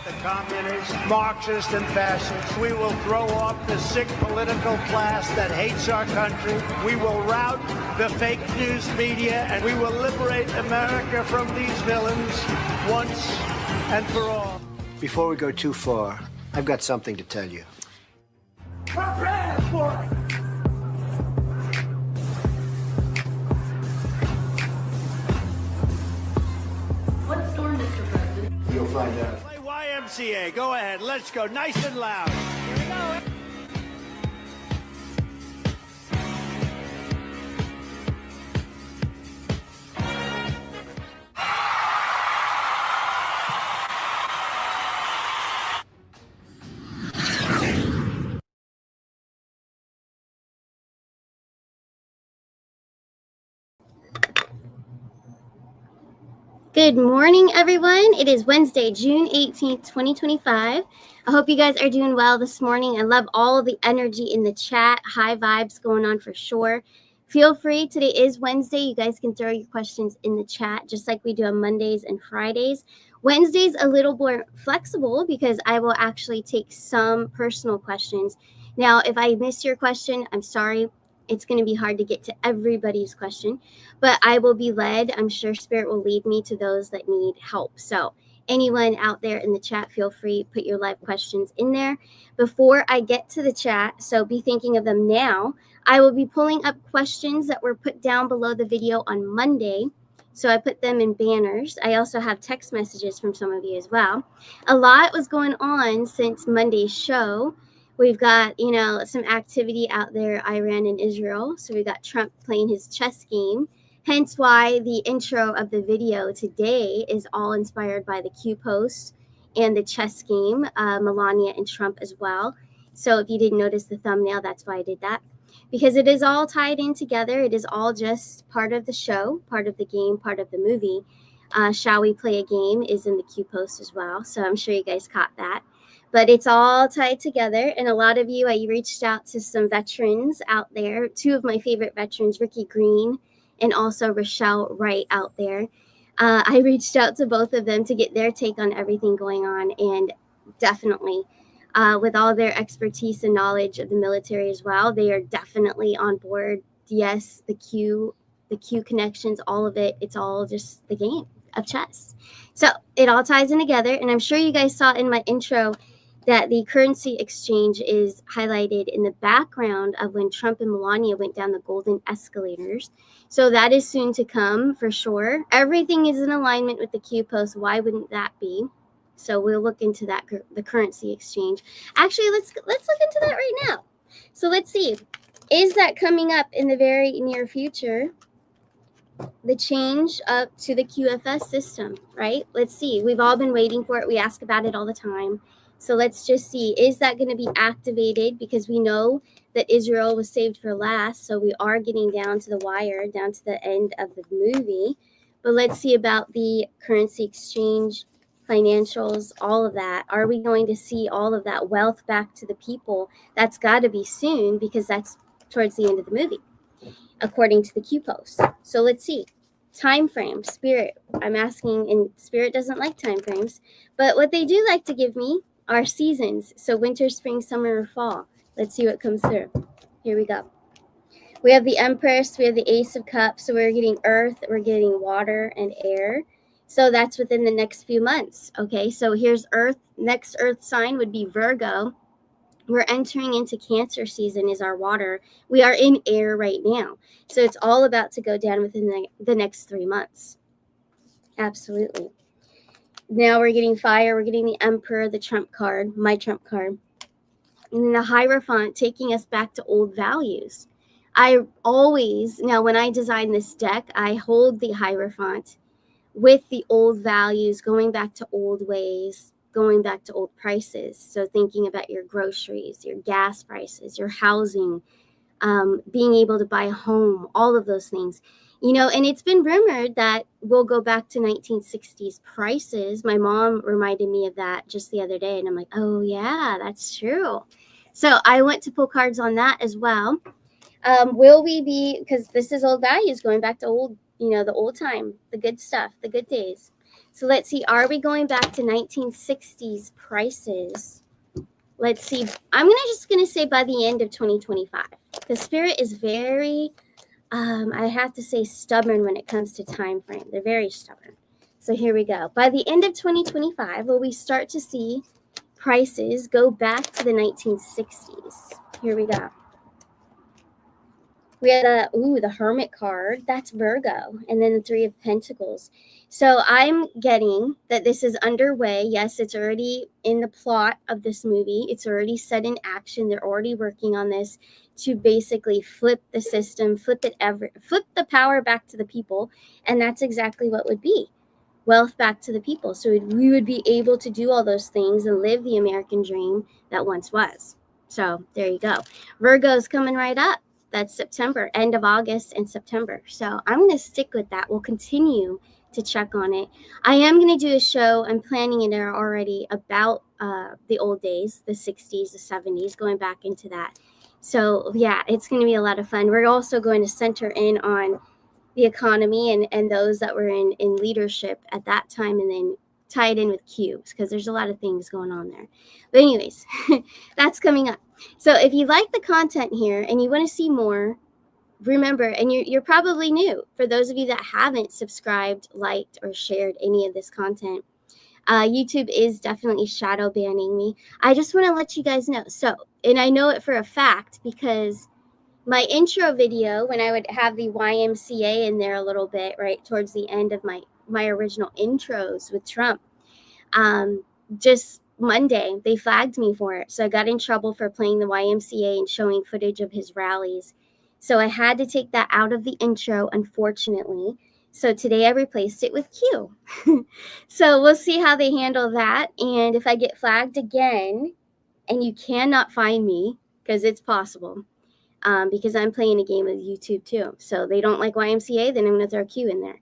The communists, Marxists, and fascists. We will throw off the sick political class that hates our country. We will rout the fake news media, and we will liberate America from these villains once and for all. Before we go too far, I've got something to tell you. Prepare for it! What storm, Mr. President? You'll find out. Play YMCA. Go ahead. Let's go. Nice and loud. Here we go. Good morning, everyone. It is Wednesday, June 18th, 2025. I hope you guys are doing well this morning. I love all of the energy in the chat. High vibes going on for sure. Feel free. Today is Wednesday. You guys can throw your questions in the chat, just like we do on Mondays and Fridays. Wednesday's a little more flexible because I will actually take some personal questions. Now, if I miss your question, I'm sorry. It's going to be hard to get to everybody's question, but I will be led. I'm sure Spirit will lead me to those that need help. So anyone out there in the chat, feel free, put your live questions in there. Before I get to the chat, so be thinking of them now, I will be pulling up questions that were put down below the video on Monday. So I put them in banners. I also have text messages from some of you as well. A lot was going on since Monday's show. We've got, some activity out there, Iran and Israel. So we've got Trump playing his chess game. Hence why the intro of the video today is all inspired by the Q post and the chess game, Melania and Trump as well. So if you didn't notice the thumbnail, that's why I did that. Because it is all tied in together. It is all just part of the show, part of the game, part of the movie. Shall We Play a Game is in the Q post as well. So I'm sure you guys caught that. But it's all tied together. And a lot of you, I reached out to some veterans out there. Two of my favorite veterans, Ricky Green and also Rochelle Wright out there. I reached out to both of them to get their take on everything going on. And definitely, with all their expertise and knowledge of the military as well, they are definitely on board. Yes, the Q connections, all of it, it's all just the game of chess. So it all ties in together. And I'm sure you guys saw in my intro that the currency exchange is highlighted in the background of when Trump and Melania went down the golden escalators. So that is soon to come for sure. Everything is in alignment with the Q post. Why wouldn't that be? So we'll look into that, the currency exchange. Actually, let's look into that right now. So let's see. Is that coming up in the very near future? The change up to the QFS system, right? Let's see. We've all been waiting for it. We ask about it all the time. So let's just see, is that going to be activated? Because we know that Israel was saved for last. So we are getting down to the wire, down to the end of the movie. But let's see about the currency exchange, financials, all of that. Are we going to see all of that wealth back to the people? That's got to be soon because that's towards the end of the movie, according to the Q post. So let's see. Time frame, Spirit. I'm asking, and Spirit doesn't like time frames. But what they do like to give me are seasons. So winter, spring, summer, or fall. Let's see what comes through. Here we go. We have the Empress. We have the Ace of Cups. So we're getting earth. We're getting water and air. So that's within the next few months. Okay, so here's earth. Next earth sign would be Virgo. We're entering into Cancer season is our water. We are in air right now. So it's all about to go down within the next 3 months. Absolutely. Now we're getting fire. We're getting the Emperor, the Trump card, my Trump card. And then the Hierophant taking us back to old values. I always, now when I design this deck, I hold the Hierophant with the old values, going back to old ways, going back to old prices. So thinking about your groceries, your gas prices, your housing, being able to buy a home, all of those things. And it's been rumored that we'll go back to 1960s prices. My mom reminded me of that just the other day, and I'm like, oh yeah, that's true. So I went to pull cards on that as well. Will we be, because this is old values, going back to old, the old time, the good stuff, the good days. So let's see, are we going back to 1960s prices? Let's see. I'm just gonna say by the end of 2025. The spirit is very, I have to say, stubborn when it comes to time frame. They're very stubborn. So here we go. By the end of 2025, will we start to see prices go back to the 1960s? Here we go. We had the Hermit card. That's Virgo. And then the Three of Pentacles. So I'm getting that this is underway. Yes, it's already in the plot of this movie. It's already set in action. They're already working on this to basically flip the system, flip the power back to the people. And that's exactly what would be. Wealth back to the people. So we would be able to do all those things and live the American dream that once was. So there you go. Virgo's coming right up. That's September, end of August and September. So I'm going to stick with that. We'll continue to check on it. I am going to do a show. I'm planning it already about the old days, the 60s, the 70s, going back into that. So yeah, it's going to be a lot of fun. We're also going to center in on the economy and those that were in leadership at that time, and then tie it in with cubes, because there's a lot of things going on there. But anyways, that's coming up. So if you like the content here and you want to see more, remember, and you're probably new, for those of you that haven't subscribed, liked, or shared any of this content, YouTube is definitely shadow banning me. I just want to let you guys know. So, and I know it for a fact because my intro video, when I would have the YMCA in there a little bit, right towards the end of my original intros with Trump, just Monday, they flagged me for it. So I got in trouble for playing the YMCA and showing footage of his rallies. So I had to take that out of the intro, unfortunately. So today I replaced it with Q. So we'll see how they handle that. And if I get flagged again and you cannot find me, because it's possible, because I'm playing a game with YouTube too. So they don't like YMCA, then I'm going to throw Q in there.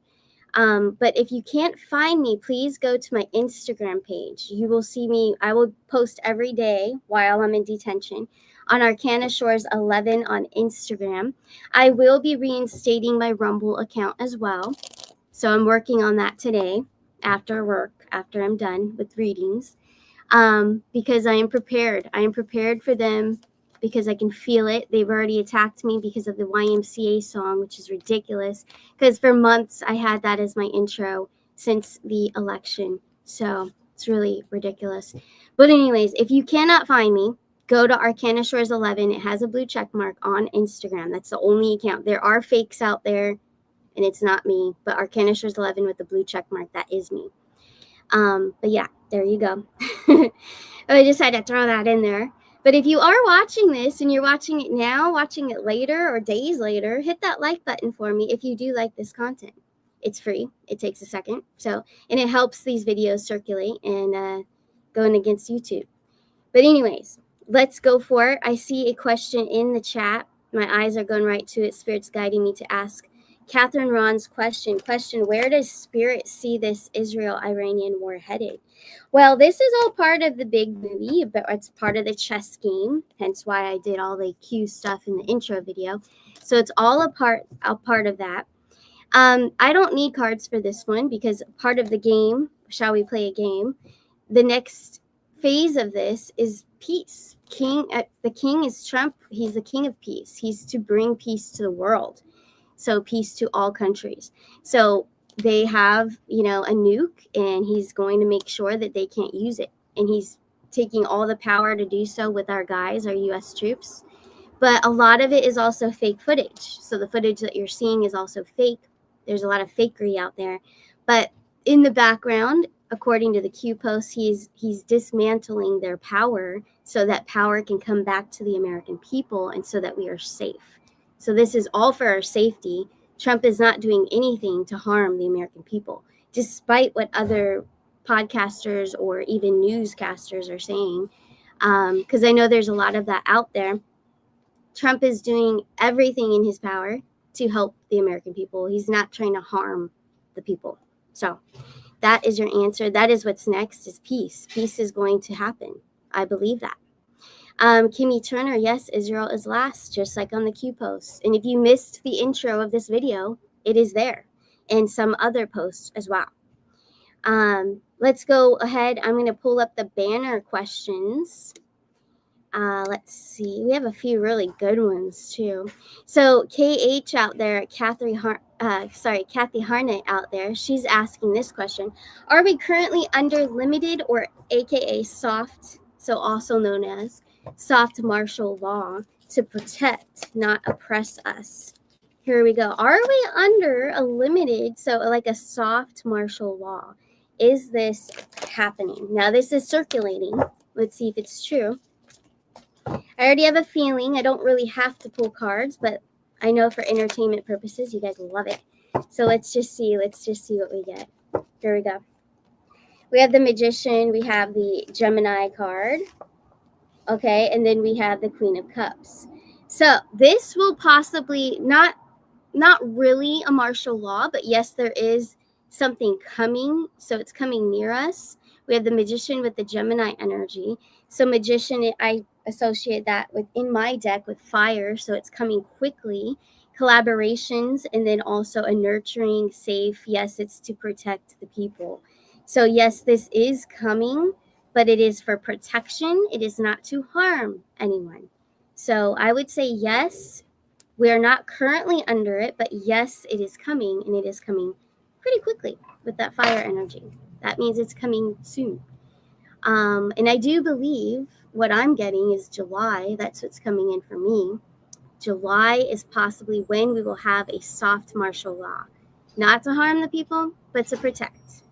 But if you can't find me, please go to my Instagram page. You will see me. I will post every day while I'm in detention on Starcanashores 11 on Instagram. I will be reinstating my Rumble account as well. So I'm working on that today after work, after I'm done with readings, because I am prepared. I am prepared for them because I can feel it. They've already attacked me because of the YMCA song, which is ridiculous, because for months I had that as my intro since the election. So it's really ridiculous. But anyways, if you cannot find me, go to Starcanashores 11. It has a blue check mark on Instagram. That's the only account. There are fakes out there, and it's not me, but Starcanashores 11 with the blue check mark, that is me. But yeah, there you go. I just had to throw that in there. But if you are watching this and you're watching it now, watching it later or days later, hit that like button for me if you do like this content. It's free. It takes a second. So, and it helps these videos circulate and going against YouTube. But anyways, let's go for it. I see a question in the chat. My eyes are going right to it. Spirit's guiding me to ask Catherine Ron's question, where does Spirit see this Israel-Iranian war headed? Well, this is all part of the big movie, but it's part of the chess game, hence why I did all the Q stuff in the intro video. So it's all a part of that. I don't need cards for this one because part of the game, shall we play a game? The next phase of this is peace. The king is Trump. He's the king of peace. He's to bring peace to the world. So peace to all countries. So they have, a nuke, and he's going to make sure that they can't use it. And he's taking all the power to do so with our guys, our U.S. troops. But a lot of it is also fake footage. So the footage that you're seeing is also fake. There's a lot of fakery out there. But in the background, according to the Q post, he's dismantling their power so that power can come back to the American people and so that we are safe. So this is all for our safety. Trump is not doing anything to harm the American people, despite what other podcasters or even newscasters are saying. Because I know there's a lot of that out there. Trump is doing everything in his power to help the American people. He's not trying to harm the people. So that is your answer. That is what's next, is peace. Peace is going to happen. I believe that. Kimmy Turner, yes, Israel is last, just like on the Q post. And if you missed the intro of this video, it is there, and some other posts as well. Let's go ahead. I'm going to pull up the banner questions. Let's see. We have a few really good ones too. So KH out there, Kathy Harnett out there, she's asking this question: are we currently under limited, or AKA soft, so also known as soft martial law, to protect, not oppress us? Here we go. Are we under a limited, so like a soft martial law? Is this happening? Now this is circulating. Let's see if it's true. I already have a feeling. I don't really have to pull cards, but I know for entertainment purposes, you guys love it. So let's just see what we get. Here we go. We have the Magician. We have the Gemini card. Okay, and then we have the Queen of Cups. So this will possibly not really a martial law, but yes, there is something coming. So it's coming near us. We have the Magician with the Gemini energy. So Magician, I associate that in my deck with fire. So it's coming quickly. Collaborations, and then also a nurturing, safe. Yes, it's to protect the people. So yes, this is coming, but it is for protection. It is not to harm anyone. So I would say yes. We are not currently under it, but yes, it is coming, and it is coming pretty quickly with that fire energy. That means it's coming soon. And I do believe what I'm getting is July. That's what's coming in for me. July is possibly when we will have a soft martial law, not to harm the people, but to protect.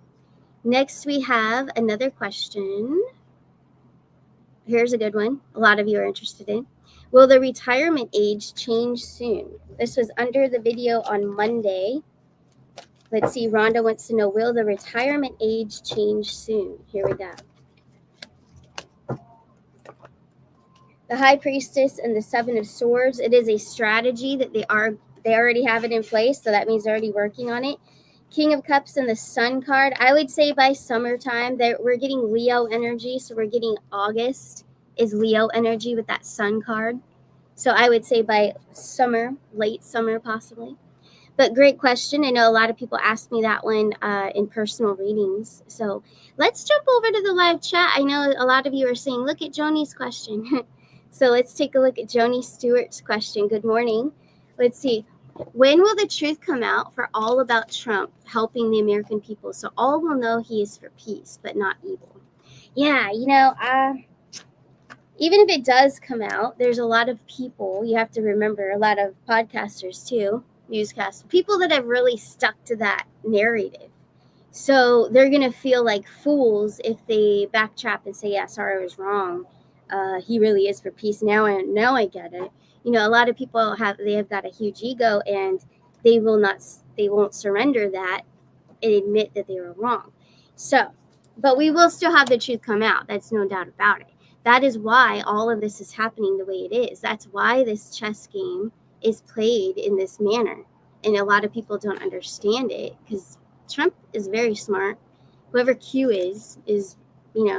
Next, we have another question. Here's a good one. A lot of you are interested in. Will the retirement age change soon? This was under the video on Monday. Let's see. Rhonda wants to know, will the retirement age change soon? Here we go. The High Priestess and the Seven of Swords. It is a strategy that they already have it in place, so that means they're already working on it. King of Cups and the Sun card. I would say by summertime, we're getting Leo energy, so we're getting August is Leo energy with that Sun card. So I would say by summer, late summer possibly. But great question. I know a lot of people ask me that one in personal readings. So let's jump over to the live chat. I know a lot of you are saying, look at Joni's question. So let's take a look at Joni Stewart's question. Good morning. Let's see. When will the truth come out for all about Trump helping the American people, so all will know he is for peace, but not evil? Yeah, even if it does come out, there's a lot of people, you have to remember, a lot of podcasters too, newscasters, people that have really stuck to that narrative. So they're going to feel like fools if they backtrack and say, yeah, sorry, I was wrong. He really is for peace. Now I get it. A lot of people have got a huge ego, and they won't surrender that and admit that they were wrong. So, but we will still have the truth come out. That's no doubt about it. That is why all of this is happening the way it is. That's why this chess game is played in this manner. And a lot of people don't understand it, because Trump is very smart. Whoever Q is,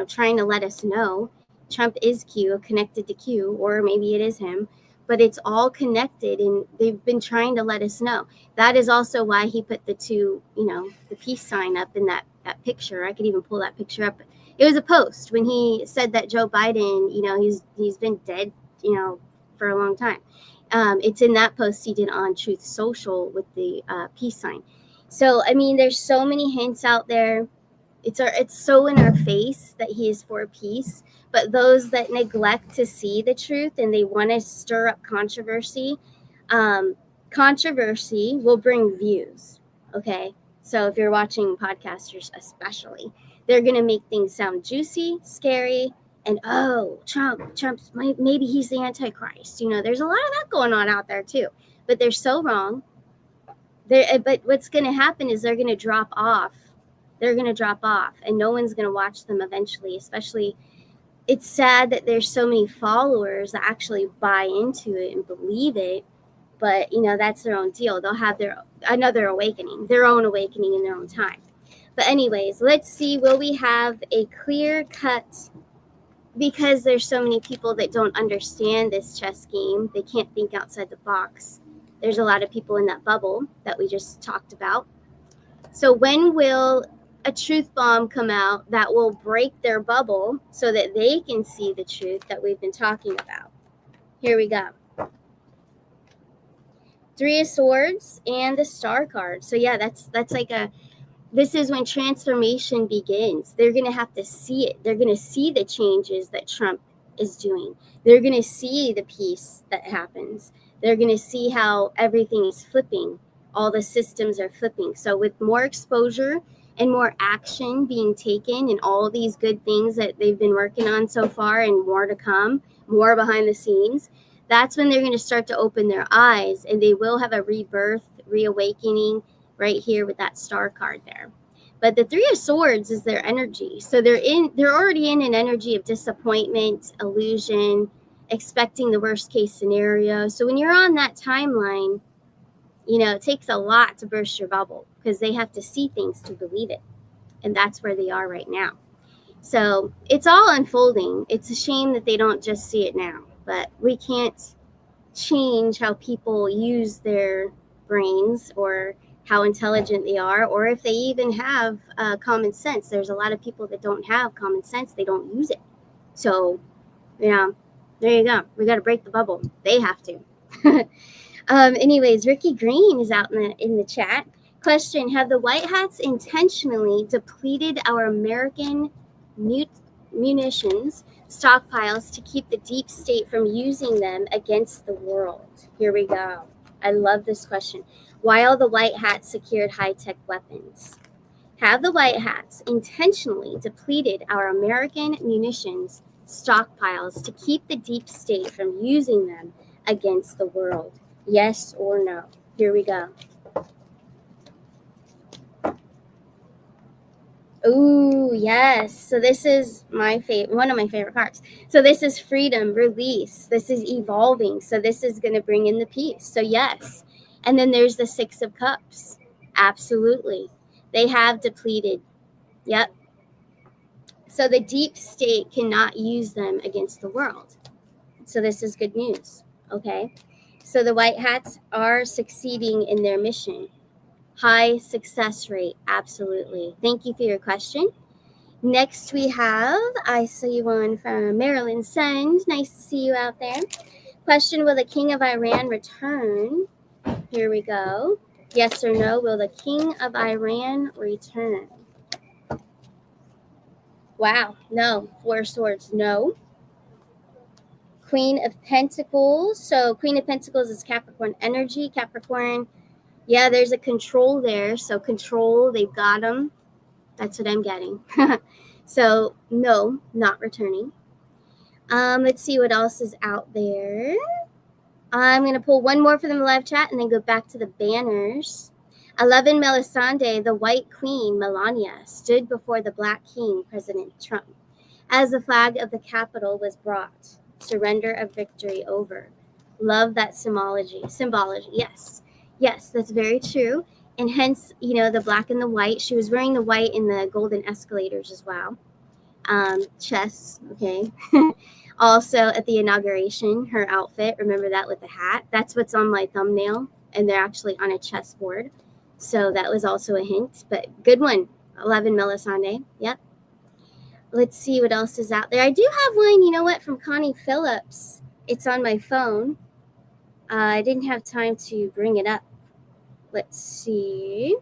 trying to let us know Trump is Q, connected to Q, or maybe it is him, but it's all connected, and they've been trying to let us know. That is also why he put the two, the peace sign up in that picture. I could even pull that picture up. It was a post when he said that Joe Biden, he's been dead, for a long time. It's in that post he did on Truth Social with the peace sign. So, there's so many hints out there. It's so in our face that he is for peace. But those that neglect to see the truth and they want to stir up controversy, controversy will bring views. Okay. So if you're watching podcasters, especially, They're going to make things sound juicy, scary, and oh, Trump's maybe he's the Antichrist. You know, there's a lot of that going on out there too. But they're so wrong. But what's going to happen is they're going to drop off. They're going to drop off, and no one's going to watch them eventually. Especially, it's sad that there's so many followers that actually buy into it and believe it. But you know, that's their own deal. They'll have their own awakening in their own time. But anyways, let's see. Will we have a clear cut? Because there's so many people that don't understand this chess game. They can't think outside the box. There's a lot of people in that bubble that we just talked about. So when will a truth bomb come out that will break their bubble so that they can see the truth that we've been talking about? Here we go. Three of Swords and the Star card. So yeah, that's like this is when transformation begins. They're going to have to see it. They're going to see the changes that Trump is doing. They're going to see the peace that happens. They're going to see how everything is flipping. All the systems are flipping. So with more exposure and more action being taken and all these good things that they've been working on so far and more to come, more behind the scenes, that's when they're going to start to open their eyes, and they will have a rebirth, reawakening right here with that Star card there. But the Three of Swords is their energy. So they're already in an energy of disappointment, illusion, expecting the worst case scenario. So when you're on that timeline, you know, it takes a lot to burst your bubble because they have to see things to believe it. And that's where they are right now. So it's all unfolding. It's a shame that they don't just see it now, but we can't change how people use their brains or how intelligent they are, or if they even have common sense. There's a lot of people that don't have common sense. They don't use it. So, yeah, there you go. We got to break the bubble. They have to. Anyways, Ricky Green is out in the chat. Question: have the White Hats intentionally depleted our American munitions stockpiles to keep the deep state from using them against the world? Here we go. I love this question. While the White Hats secured high-tech weapons, have the White Hats intentionally depleted our American munitions stockpiles to keep the deep state from using them against the world? Yes or no? Here we go. Ooh, yes. So this is one of my favorite cards. So this is freedom, release. This is evolving. So this is going to bring in the peace. So yes. And then there's the Six of Cups. Absolutely. They have depleted. Yep. So the deep state cannot use them against the world. So this is good news. Okay. So the White Hats are succeeding in their mission. High success rate. Absolutely. Thank you for your question. Next we have, I see one from Marilyn Send. Nice to see you out there. Question: will the King of Iran return? Here we go. Yes or no? Will the King of Iran return? Wow. No. Four of Swords. No. Queen of Pentacles. So Queen of Pentacles is Capricorn energy. Capricorn, yeah, there's a control there. So control, they've got them. That's what I'm getting. So no, not returning. Let's see what else is out there. I'm going to pull one more for the live chat and then go back to the banners. 11 Melisande, the White Queen, Melania, stood before the Black King, President Trump, as the flag of the Capitol was brought. Surrender of victory over. Love that symbology. Yes. Yes, that's very true. And hence, you know, the black and the white. She was wearing the white in the golden escalators as well. Chess, okay. Also at the inauguration, her outfit, remember that with the hat? That's what's on my thumbnail, and they're actually on a chessboard. So that was also a hint, but good one. 11 Melisande, yep. Let's see what else is out there. I do have one, you know what, from Connie Phillips. It's on my phone. I didn't have time to bring it up. Let's see.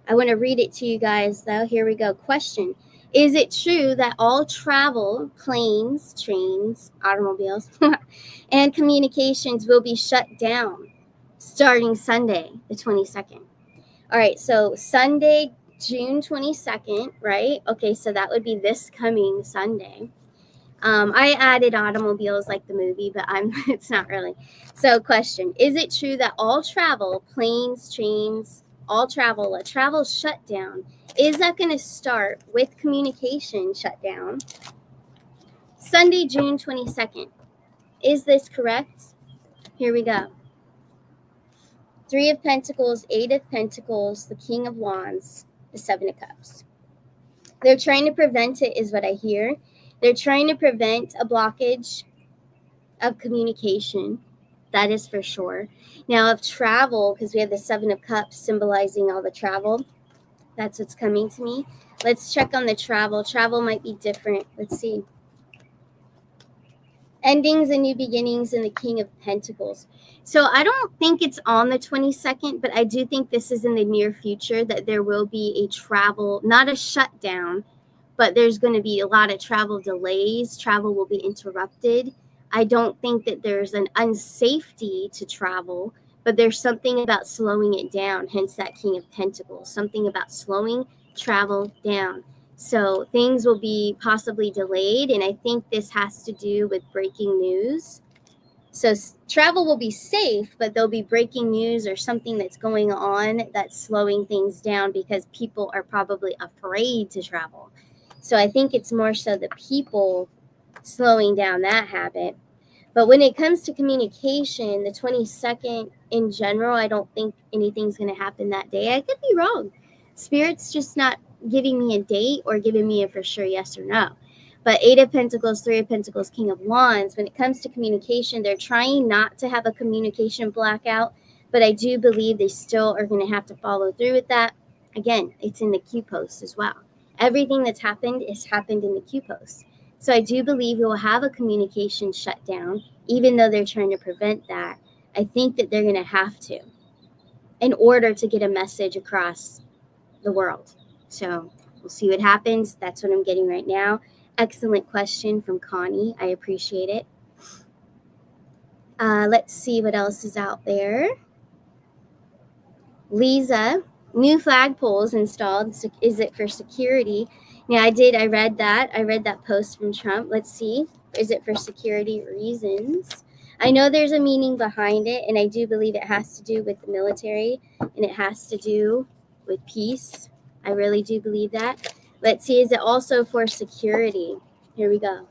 I want to read it to you guys, though. Here we go. Question: is it true that all travel, planes, trains, automobiles, and communications will be shut down starting Sunday, the 22nd? All right, so Sunday, June 22nd, right? Okay, so that would be this coming Sunday. I added automobiles like the movie, but it's not really. So question, is it true that all travel, planes, trains, all travel, a travel shutdown, is that going to start with communication shutdown? Sunday, June 22nd. Is this correct? Here we go. Three of Pentacles, Eight of Pentacles, the King of Wands, the Seven of Cups. They're trying to prevent it, is what I hear. They're trying to prevent a blockage of communication. That is for sure. Now, of travel, because we have the Seven of Cups symbolizing all the travel, that's what's coming to me. Let's check on the travel. Travel might be different. Let's see. Endings and new beginnings in the King of Pentacles. So I don't think it's on the 22nd, but I do think this is in the near future that there will be a travel, not a shutdown, but there's going to be a lot of travel delays. Travel will be interrupted. I don't think that there's an unsafety to travel, but there's something about slowing it down, hence that King of Pentacles, something about slowing travel down. So things will be possibly delayed, and I think this has to do with breaking news. So travel will be safe, but there'll be breaking news or something that's going on that's slowing things down because people are probably afraid to travel. So I think it's more so the people slowing down that habit. But when it comes to communication, the 22nd in general, I don't think anything's going to happen that day. I could be wrong. Spirit's just not giving me a date or giving me a for sure yes or no. But Eight of Pentacles, Three of Pentacles, King of Wands, when it comes to communication, they're trying not to have a communication blackout, but I do believe they still are going to have to follow through with that. Again, it's in the Q post as well. Everything that's happened has happened in the Q post. So I do believe we will have a communication shutdown, even though they're trying to prevent that. I think that they're going to have to in order to get a message across the world. So we'll see what happens. That's what I'm getting right now. Excellent question from Connie. I appreciate it. Let's see what else is out there. Lisa, new flagpoles installed. Is it for security? Yeah, I read that. I read that post from Trump. Let's see. Is it for security reasons? I know there's a meaning behind it, and I do believe it has to do with the military, and it has to do with peace. I really do believe that. Let's see. Is it also for security? Here we go.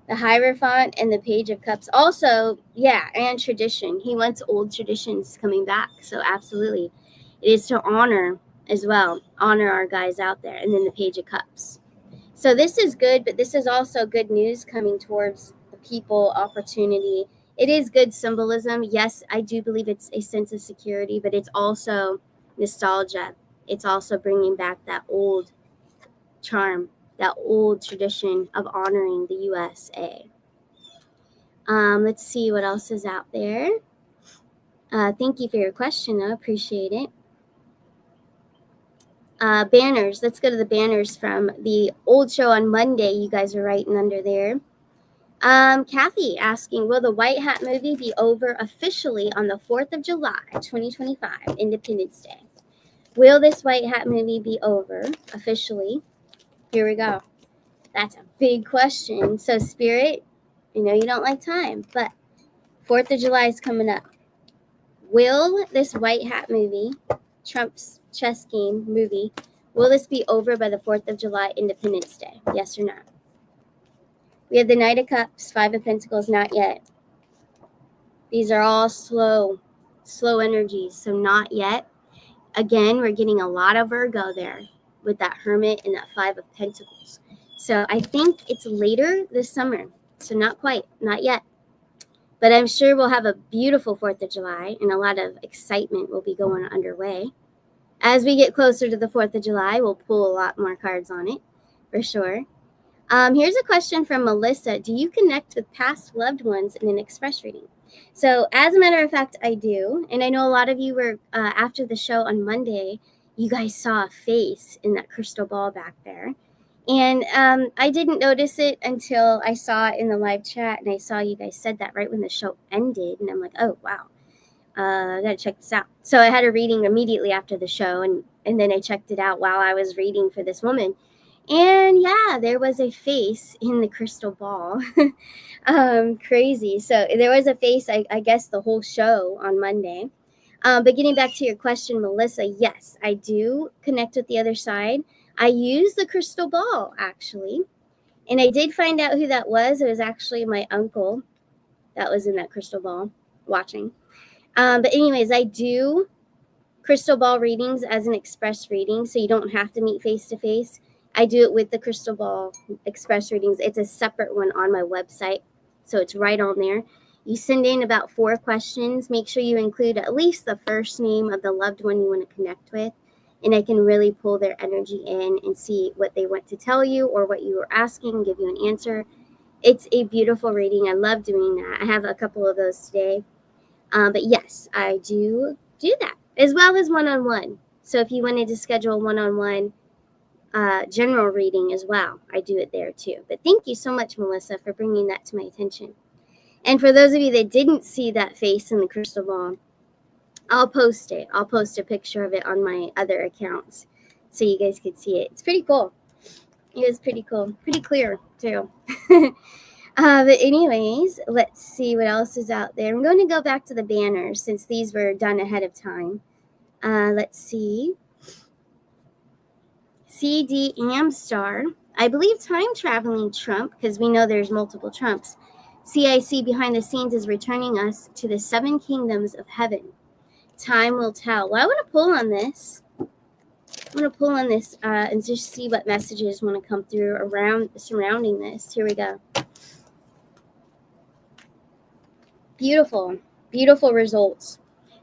The Hierophant and the Page of Cups. Also, yeah, and tradition. He wants old traditions coming back. So absolutely. It is to honor as well. Honor our guys out there. And then the Page of Cups. So this is good, but this is also good news coming towards the people, opportunity. It is good symbolism. Yes, I do believe it's a sense of security, but it's also nostalgia. It's also bringing back that old charm, that old tradition of honoring the USA. Let's see what else is out there. Thank you for your question. I appreciate it. Banners. Let's go to the banners from the old show on Monday. You guys are writing under there. Kathy asking, will the White Hat movie be over officially on the 4th of July, 2025, Independence Day? Will this White Hat movie be over officially? Here we go. That's a big question. So, Spirit, I know you don't like time, but 4th of July is coming up. Will this White Hat movie, Trump's chess game movie, will this be over by the 4th of July, Independence Day? Yes or no? We have the Knight of Cups, Five of Pentacles, not yet. These are all slow energies, so not yet. Again, we're getting a lot of Virgo there with that Hermit and that Five of Pentacles. So I think it's later this summer. So not quite, not yet. But I'm sure we'll have a beautiful 4th of July and a lot of excitement will be going underway. As we get closer to the 4th of July, we'll pull a lot more cards on it, for sure. Here's a question from Melissa. Do you connect with past loved ones in an express reading? So as a matter of fact, I do. And I know a lot of you were, after the show on Monday, you guys saw a face in that crystal ball back there. And I didn't notice it until I saw it in the live chat, and I saw you guys said that right when the show ended, and I'm like, oh, wow. I gotta check this out. So I had a reading immediately after the show, and then I checked it out while I was reading for this woman. And yeah, there was a face in the crystal ball. Crazy. So there was a face, I guess, the whole show on Monday. But getting back to your question, Melissa, yes, I do connect with the other side. I use the crystal ball, actually. And I did find out who that was. It was actually my uncle that was in that crystal ball watching. But anyways, I do crystal ball readings as an express reading, so you don't have to meet face to face. I do it with the crystal ball express readings. It's a separate one on my website, so it's right on there. You send in about 4 questions. Make sure you include at least the first name of the loved one you want to connect with, and I can really pull their energy in and see what they want to tell you or what you were asking, give you an answer. It's a beautiful reading. I love doing that. I have a couple of those today. But yes, I do that, as well as one-on-one. So if you wanted to schedule a one-on-one general reading as well, I do it there too. But thank you so much, Melissa, for bringing that to my attention. And for those of you that didn't see that face in the crystal ball, I'll post it. I'll post a picture of it on my other accounts so you guys could see it. It's pretty cool. It was pretty cool. Pretty clear, too. But anyways, let's see what else is out there. I'm going to go back to the banners since these were done ahead of time. Let's see. CD Amstar. I believe time traveling Trump, because we know there's multiple Trumps. CIC behind the scenes is returning us to the 7 kingdoms of heaven. Time will tell. Well, I want to pull on this. And just see what messages want to come through around surrounding this. Here we go. Beautiful, beautiful results.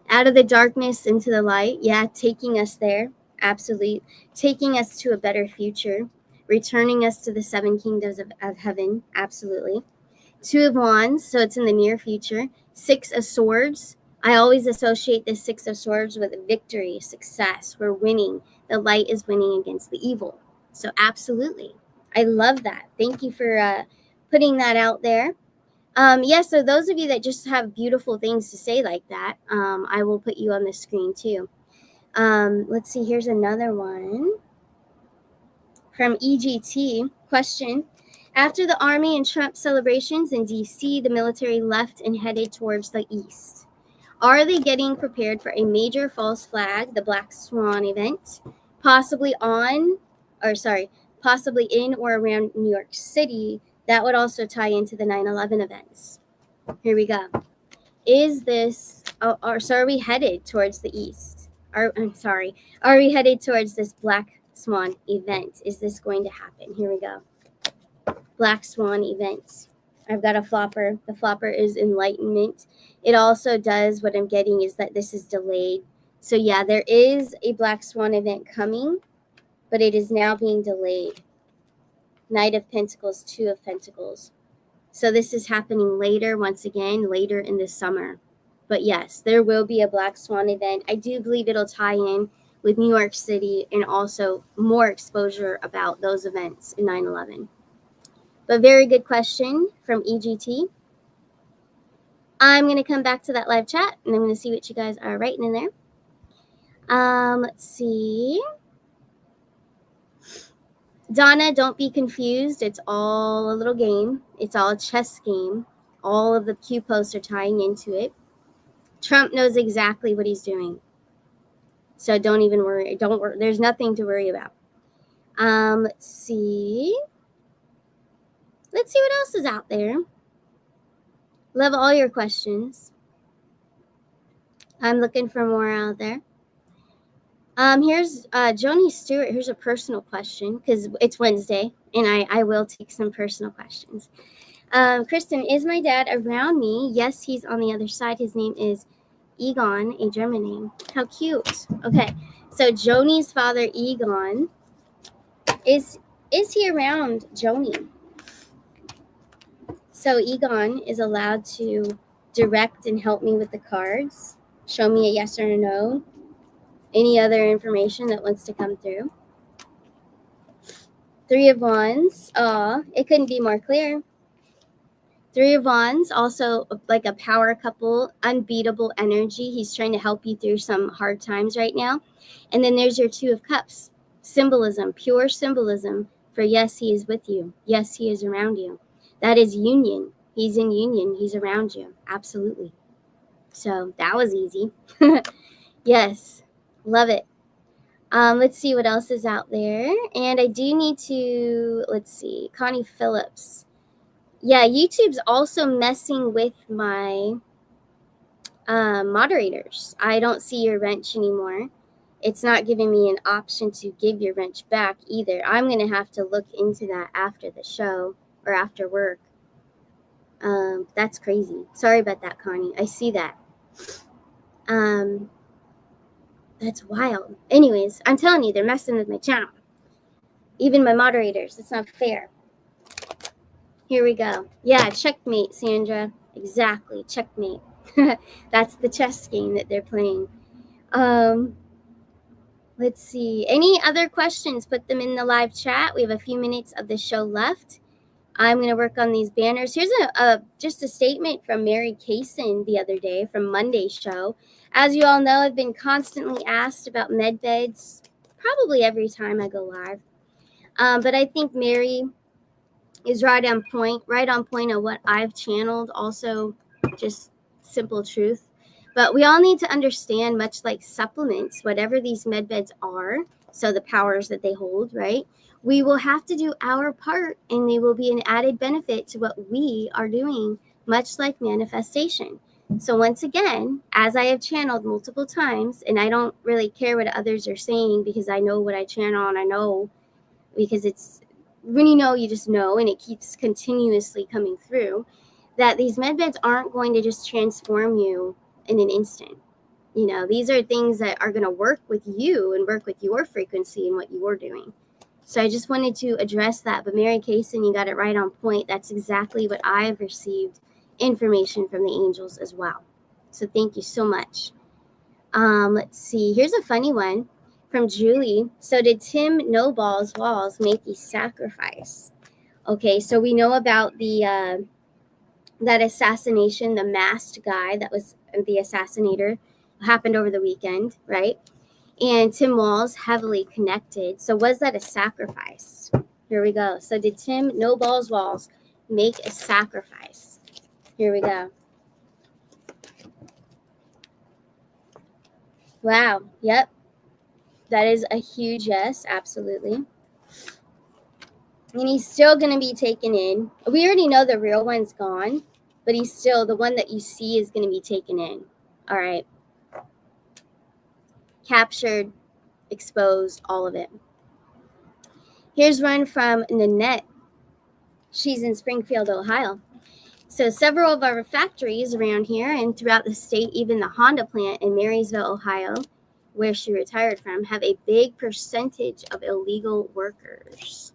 Out of the darkness into the light. Yeah, taking us there. Absolutely. Taking us to a better future. Returning us to the 7 kingdoms of heaven. Absolutely. 2 of Wands, so it's in the near future. 6 of Swords. I always associate the 6 of Swords with victory, success. We're winning. The light is winning against the evil. So absolutely. I love that. Thank you for putting that out there. So those of you that just have beautiful things to say like that, I will put you on the screen too. Let's see, here's another one from EGT. Question. After the Army and Trump celebrations in D.C., the military left and headed towards the east. Are they getting prepared for a major false flag, the Black Swan event, possibly in or around New York City? That would also tie into the 9/11 events. Here we go. Is this, so are we headed towards the east? Are we headed towards this Black Swan event? Is this going to happen? Here we go. Black Swan events. I've got a flopper. The flopper is enlightenment. It also does, what I'm getting is that this is delayed. So yeah, there is a Black Swan event coming, but it is now being delayed. Knight of Pentacles, 2 of Pentacles. So this is happening later, once again, later in the summer. But yes, there will be a Black Swan event. I do believe it'll tie in with New York City and also more exposure about those events in 9/11. But very good question from EGT. I'm going to come back to that live chat, and I'm going to see what you guys are writing in there. Let's see. Donna, don't be confused. It's all a little game. It's all a chess game. All of the Q posts are tying into it. Trump knows exactly what he's doing. So don't even worry. Don't worry. There's nothing to worry about. Let's see. Let's see what else is out there. Love all your questions. I'm looking for more out there. Here's Joni Stewart. Here's a personal question because it's Wednesday, and I will take some personal questions. Kristen, is my dad around me? Yes, he's on the other side. His name is Egon, a German name. How cute. Okay, so Joni's father, Egon, is he around Joni? So Egon is allowed to direct and help me with the cards, show me a yes or a no, any other information that wants to come through. 3 of Wands. It couldn't be more clear. Three of Wands, also like a power couple, unbeatable energy. He's trying to help you through some hard times right now. And then there's your Two of Cups, symbolism, pure symbolism for yes, he is with you. Yes, he is around you. That is union. He's in union. He's around you. Absolutely. So that was easy. Yes, love it. Let's see what else is out there. And I do need to, let's see, Connie Phillips. Yeah, YouTube's also messing with my moderators. I don't see your wrench anymore. It's not giving me an option to give your wrench back either. I'm going to have to look into that after the show or after work. That's crazy. Sorry about that, Connie. I see that. That's wild. Anyways, I'm telling you, they're messing with my channel. Even my moderators. It's not fair. Here we go. Yeah, checkmate, Sandra. Exactly, checkmate. That's the chess game that they're playing. Let's see. Any other questions? Put them in the live chat. We have a few minutes of the show left. I'm going to work on these banners. Here's just a statement from Mary Kaysen the other day from Monday's show. As you all know, I've been constantly asked about med beds probably every time I go live. But I think Mary is right on point of what I've channeled. Also, just simple truth. But we all need to understand, much like supplements, whatever these med beds are, so the powers that they hold, right? We will have to do our part, and they will be an added benefit to what we are doing, much like manifestation. So once again, as I have channeled multiple times, and I don't really care what others are saying because I know what I channel, and I know because it's when you know, you just know, and it keeps continuously coming through, that these med beds aren't going to just transform you in an instant. You know, these are things that are going to work with you and work with your frequency and what you're doing. So I just wanted to address that. But Mary Kaysen, you got it right on point. That's exactly what I have received information from the angels as well. So thank you so much. Let's see. Here's a funny one from Julie. So did Tim No Balls Walls make a sacrifice? Okay, so we know about the that assassination, the masked guy that was the assassinator, happened over the weekend, right? And Tim Walls heavily connected. So was that a sacrifice? Here we go. So did Tim No Balls Walls make a sacrifice? Here we go. Wow. Yep. That is a huge yes. Absolutely. And he's still going to be taken in. We already know the real one's gone, but he's still, the one that you see is going to be taken in. All right. Captured, exposed, all of it. Here's one from Nanette. She's in Springfield, Ohio. So several of our factories around here and throughout the state, even the Honda plant in Marysville, Ohio, where she retired from, have a big percentage of illegal workers.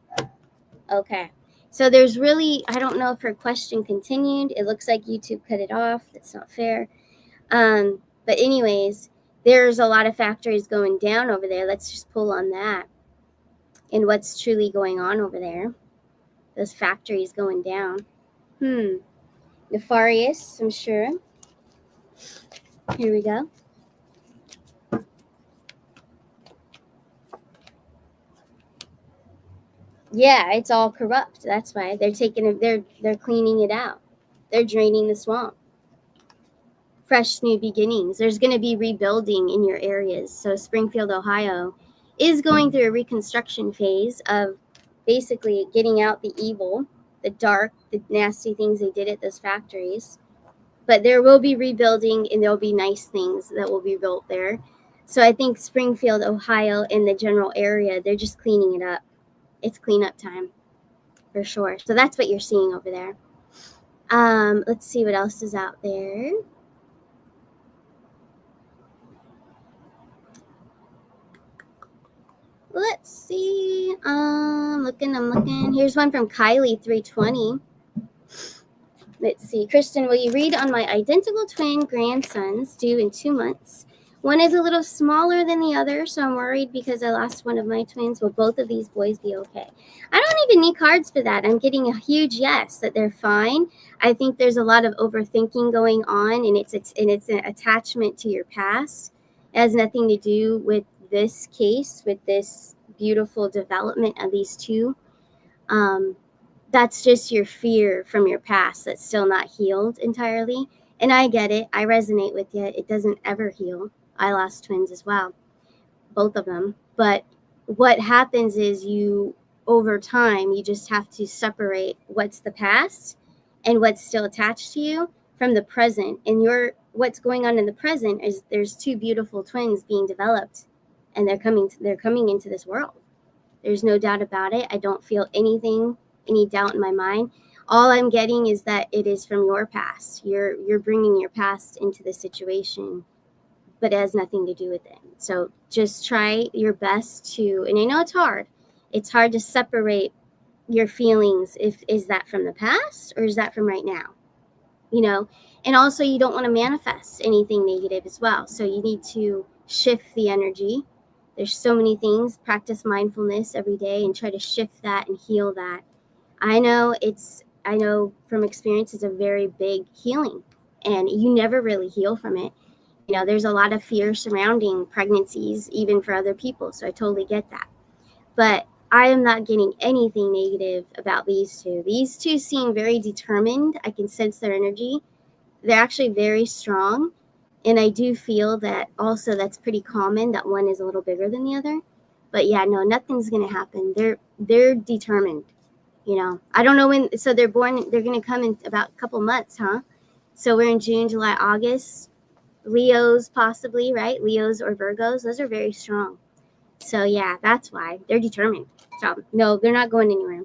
Okay. So there's really, I don't know if her question continued. It looks like YouTube cut it off. That's not fair. But anyways, there's a lot of factories going down over there. Let's just pull on that and what's truly going on over there. Those factories going down. Nefarious, I'm sure. Here we go. Yeah, it's all corrupt. That's why they're taking it. They're cleaning it out. They're draining the swamp. Fresh new beginnings. There's going to be rebuilding in your areas. So Springfield, Ohio, is going through a reconstruction phase of basically getting out the evil, the dark, the nasty things they did at those factories. But there will be rebuilding, and there will be nice things that will be built there. So I think Springfield, Ohio, and the general area, they're just cleaning it up. It's cleanup time, for sure. So that's what you're seeing over there. Let's see what else is out there. Let's see. I'm looking. Here's one from Kylie 320. Let's see. Kristen, will you read on my identical twin grandsons due in 2 months? One is a little smaller than the other, so I'm worried because I lost one of my twins. Will both of these boys be okay? I don't even need cards for that. I'm getting a huge yes that they're fine. I think there's a lot of overthinking going on, and it's an attachment to your past. It has nothing to do with this case, with this beautiful development of these two. That's just your fear from your past that's still not healed entirely. And I get it. I resonate with you. It doesn't ever heal. I lost twins as well, both of them. But what happens is over time, you just have to separate what's the past and what's still attached to you from the present. And what's going on in the present is there's two beautiful twins being developed, and they're coming into this world. There's no doubt about it. I don't feel any doubt in my mind. All I'm getting is that it is from your past. You're bringing your past into the situation, but it has nothing to do with it. So just try your best to, and I know it's hard. It's hard to separate your feelings. Is that from the past or is that from right now? And also you don't want to manifest anything negative as well. So you need to shift the energy. There's so many things. Practice mindfulness every day and try to shift that and heal that. I know from experience it's a very big healing, and you never really heal from it. There's a lot of fear surrounding pregnancies, even for other people. So I totally get that. But I am not getting anything negative about these two. These two seem very determined. I can sense their energy. They're actually very strong. And I do feel that also that's pretty common, that one is a little bigger than the other. But yeah, no, nothing's going to happen. They're determined. I don't know when. So they're going to come in about a couple months, huh? So we're in June, July, August. Leos possibly, right? Leos or Virgos. Those are very strong. So yeah, that's why. They're determined. So no, they're not going anywhere.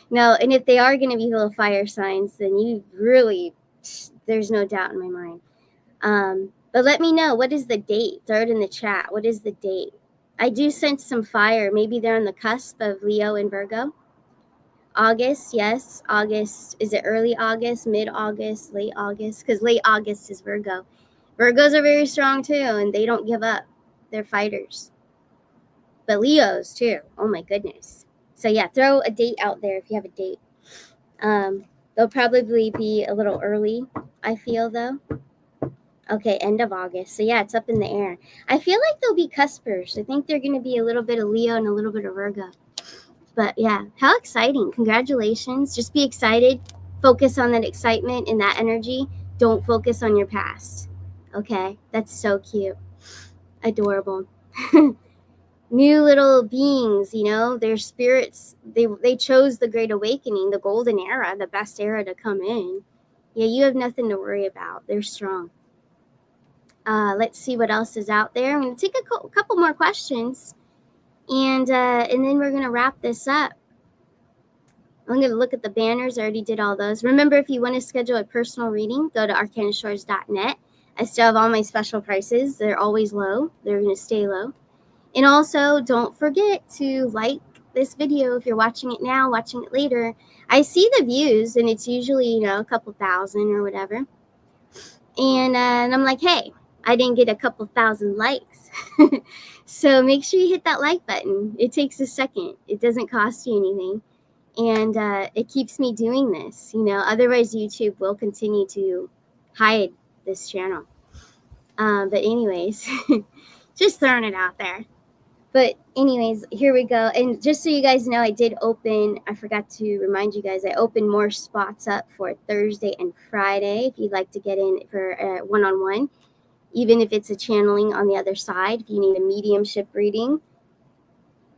No, and if they are going to be little fire signs, then there's no doubt in my mind. But let me know, what is the date? Throw it in the chat. What is the date? I do sense some fire. Maybe they're on the cusp of Leo and Virgo. August, yes. August. Is it early August, mid-August, late August? Because late August is Virgo. Virgos are very strong too, and they don't give up. They're fighters. But Leos too. Oh my goodness. So yeah, throw a date out there if you have a date. They'll probably be a little early, I feel, though. Okay, end of August. So yeah, it's up in the air. I feel like they'll be cuspers. I think they're going to be a little bit of Leo and a little bit of Virgo. But yeah, how exciting. Congratulations. Just be excited. Focus on that excitement and that energy. Don't focus on your past. Okay, that's so cute. Adorable. New little beings, their spirits, they chose the Great Awakening, the golden era, the best era to come in. Yeah, you have nothing to worry about. They're strong. Let's see what else is out there. I'm going to take a couple more questions, and then we're going to wrap this up. I'm going to look at the banners. I already did all those. Remember, if you want to schedule a personal reading, go to arcanashores.net. I still have all my special prices. They're always low. They're going to stay low. And also, don't forget to like this video if you're watching it now, watching it later. I see the views, and it's usually, a couple thousand or whatever. And I'm like, hey, I didn't get a couple thousand likes. So make sure you hit that like button. It takes a second. It doesn't cost you anything. And it keeps me doing this. Otherwise, YouTube will continue to hide this channel. But anyways, just throwing it out there. But anyways, here we go. And just so you guys know, I forgot to remind you guys, I opened more spots up for Thursday and Friday if you'd like to get in for a one-on-one, even if it's a channeling on the other side. If you need a mediumship reading,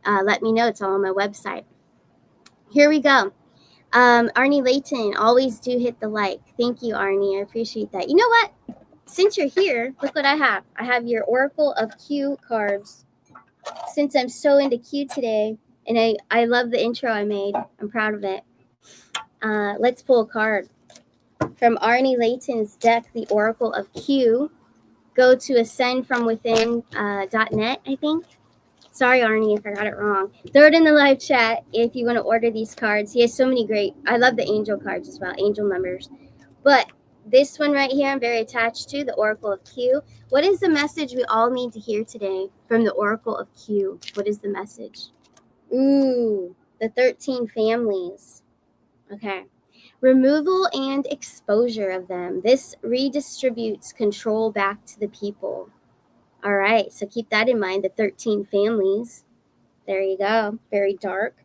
let me know. It's all on my website. Here we go. Arnie Layton, always do hit the like. Thank you, Arnie. I appreciate that. You know what? Since you're here, look what I have. I have your Oracle of Q cards. Since I'm so into Q today, and I love the intro I made. I'm proud of it. Let's pull a card. From Arnie Layton's deck, the Oracle of Q. Go to ascendfromwithin.net, I think. Sorry, Arnie, if I got it wrong. Throw it in the live chat if you want to order these cards. He has so many great. I love the angel cards as well, angel numbers. But this one right here I'm very attached to, the Oracle of Q. What is the message we all need to hear today from the Oracle of Q? What is the message? Ooh, the 13 families. Okay. Removal and exposure of them. This redistributes control back to the people. All right, so keep that in mind, the 13 families. There you go. Very dark.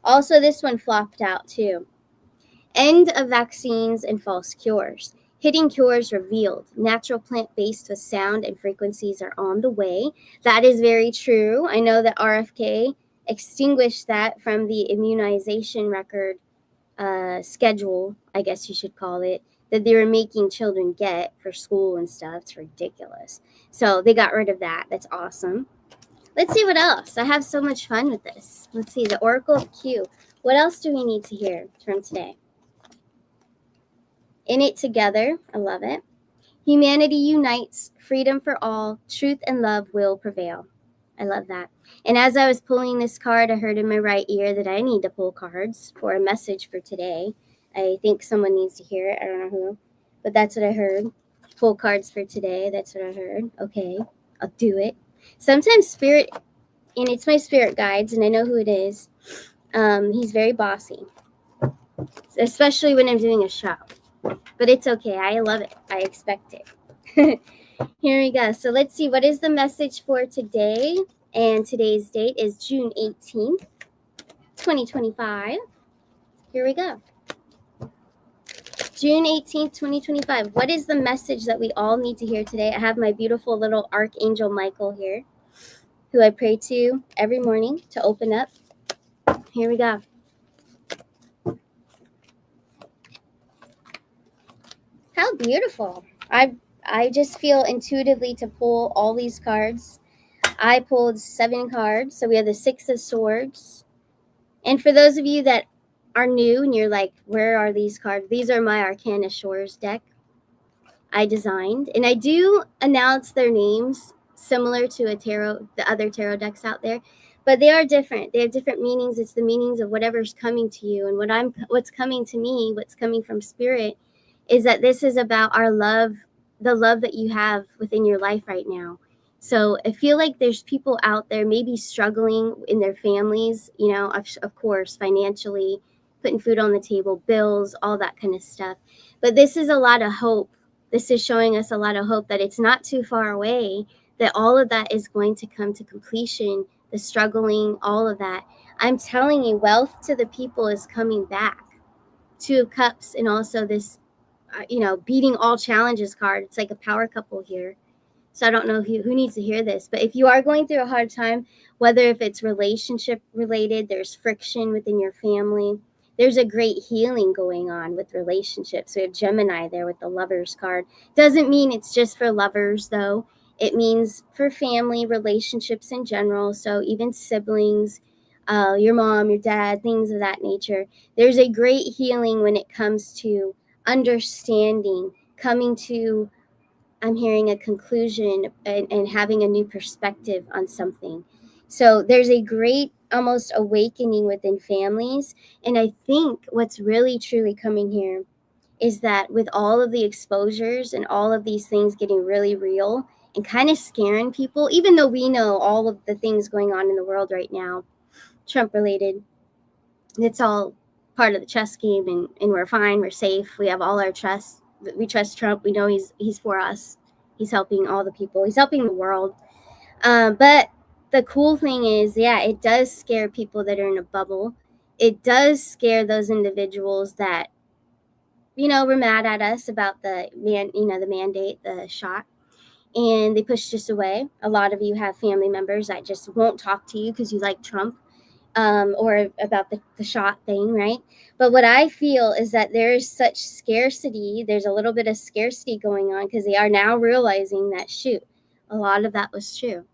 Also, this one flopped out too. End of vaccines and false cures. Hidden cures revealed. Natural plant-based with sound and frequencies are on the way. That is very true. I know that RFK extinguished that from the immunization record schedule, I guess you should call it, that they were making children get for school and stuff. It's ridiculous. So they got rid of that. That's awesome. Let's see what else. I have so much fun with this. Let's see, the Oracle of Q. What else do we need to hear from today? In it together. I love it. Humanity unites, freedom for all, truth and love will prevail. I love that. And as I was pulling this card, I heard in my right ear that I need to pull cards for a message for today. I think someone needs to hear it. I don't know who, but that's what I heard. Pull cards for today. That's what I heard. Okay, I'll do it. Sometimes spirit, and it's my spirit guides, and I know who it is. He's very bossy, especially when I'm doing a show. But it's okay. I love it. I expect it. Here we go. So let's see. What is the message for today? And today's date is June 18th, 2025. Here we go. June 18th, 2025. What is the message that we all need to hear today? I have my beautiful little Archangel Michael here, who I pray to every morning to open up. Here we go. How beautiful. I just feel intuitively to pull all these cards. I pulled 7 cards. So we have the 6 of Swords. And for those of you that are new and you're like, where are these cards? These are my Starcanashores deck I designed. And I do announce their names similar to the other tarot decks out there. But they are different. They have different meanings. It's the meanings of whatever's coming to you. And what's coming to me, what's coming from Spirit, is that this is about our love, the love that you have within your life right now. So I feel like there's people out there maybe struggling in their families, of course, financially, putting food on the table, bills, all that kind of stuff. But this is a lot of hope. This is showing us a lot of hope that it's not too far away, that all of that is going to come to completion, the struggling, all of that. I'm telling you, wealth to the people is coming back. 2 of Cups, and also this beating all challenges card. It's like a power couple here. So I don't know who needs to hear this, but if you are going through a hard time, whether if it's relationship related, there's friction within your family, there's a great healing going on with relationships. We have Gemini there with the Lovers card. Doesn't mean it's just for lovers though. It means for family relationships in general. So even siblings, your mom, your dad, things of that nature. There's a great healing when it comes to understanding, coming to, I'm hearing a conclusion and having a new perspective on something. So there's a great almost awakening within families. And I think what's really truly coming here is that with all of the exposures and all of these things getting really real and kind of scaring people, even though we know all of the things going on in the world right now, Trump related, it's all part of the chess game, and we're fine, we're safe, we have all our trust. We trust Trump. We know he's for us. He's helping all the people. He's helping the world. But the cool thing is, yeah, it does scare people that are in a bubble. It does scare those individuals that, were mad at us about the mandate, the shot, and they pushed us away. A lot of you have family members that just won't talk to you because you like Trump. Or about the shot thing, right? But what I feel is that there is such scarcity. There's a little bit of scarcity going on because they are now realizing that, shoot, a lot of that was true.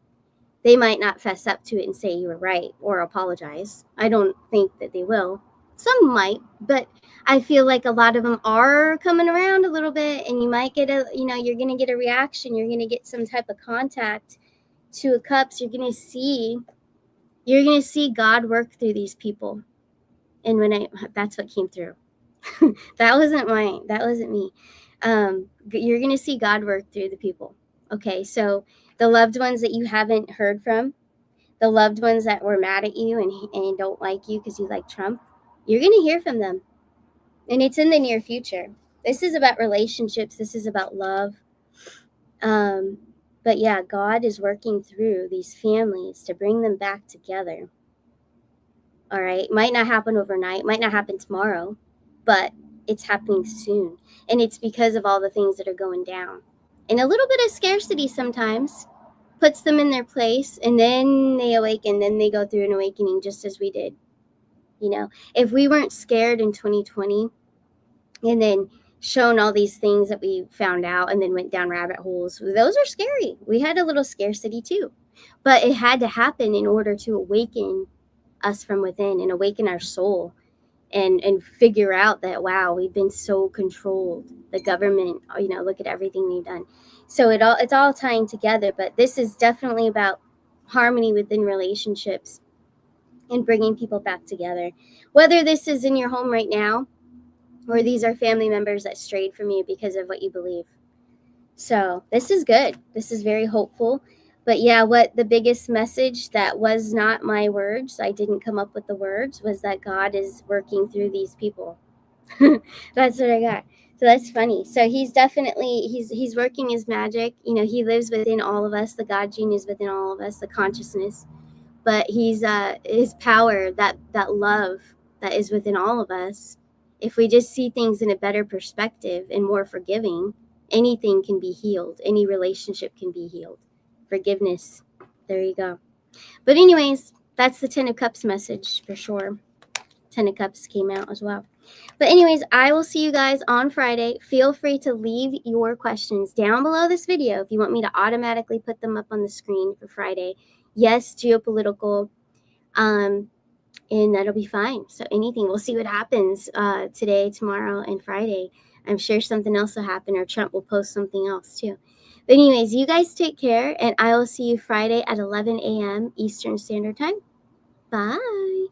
They might not fess up to it and say you were right or apologize. I don't think that they will. Some might, but I feel like a lot of them are coming around a little bit, and you might get you're going to get a reaction. You're going to get some type of contact. 2 of Cups, you're going to see God work through these people. And that's what came through. That wasn't me. You're going to see God work through the people. Okay, so the loved ones that you haven't heard from, the loved ones that were mad at you and don't like you because you like Trump, you're going to hear from them. And it's in the near future. This is about relationships. This is about love. But yeah, God is working through these families to bring them back together. All right. Might not happen overnight, might not happen tomorrow, but it's happening soon. And it's because of all the things that are going down. And a little bit of scarcity sometimes puts them in their place, and then they awaken, then they go through an awakening just as we did. You know, if we weren't scared in 2020 and then shown all these things that we found out and then went down rabbit holes, those are scary. We had a little scarcity too, but it had to happen in order to awaken us from within and awaken our soul and figure out that, wow, we've been so controlled. The government, you know, look at everything they've done. So it's all tying together, but this is definitely about harmony within relationships and bringing people back together. Whether this is in your home right now or these are family members that strayed from you because of what you believe. So this is good. This is very hopeful. But yeah, what the biggest message that was not my words, I didn't come up with the words, was that God is working through these people. That's what I got. So that's funny. So he's definitely he's working his magic. You know, he lives within all of us. The God gene is within all of us, the consciousness. But he's his power, that love that is within all of us. If we just see things in a better perspective and more forgiving, anything can be healed. Any relationship can be healed. Forgiveness. There you go. But anyways, that's the Ten of Cups message for sure. Ten of Cups came out as well. But anyways, I will see you guys on Friday. Feel free to leave your questions down below this video if you want me to automatically put them up on the screen for Friday. Yes, geopolitical, and that'll be fine. So anything, we'll see what happens today, tomorrow, and Friday. I'm sure something else will happen, or Trump will post something else too. But anyways, you guys take care, and I will see you Friday at 11 a.m. Eastern Standard Time. Bye.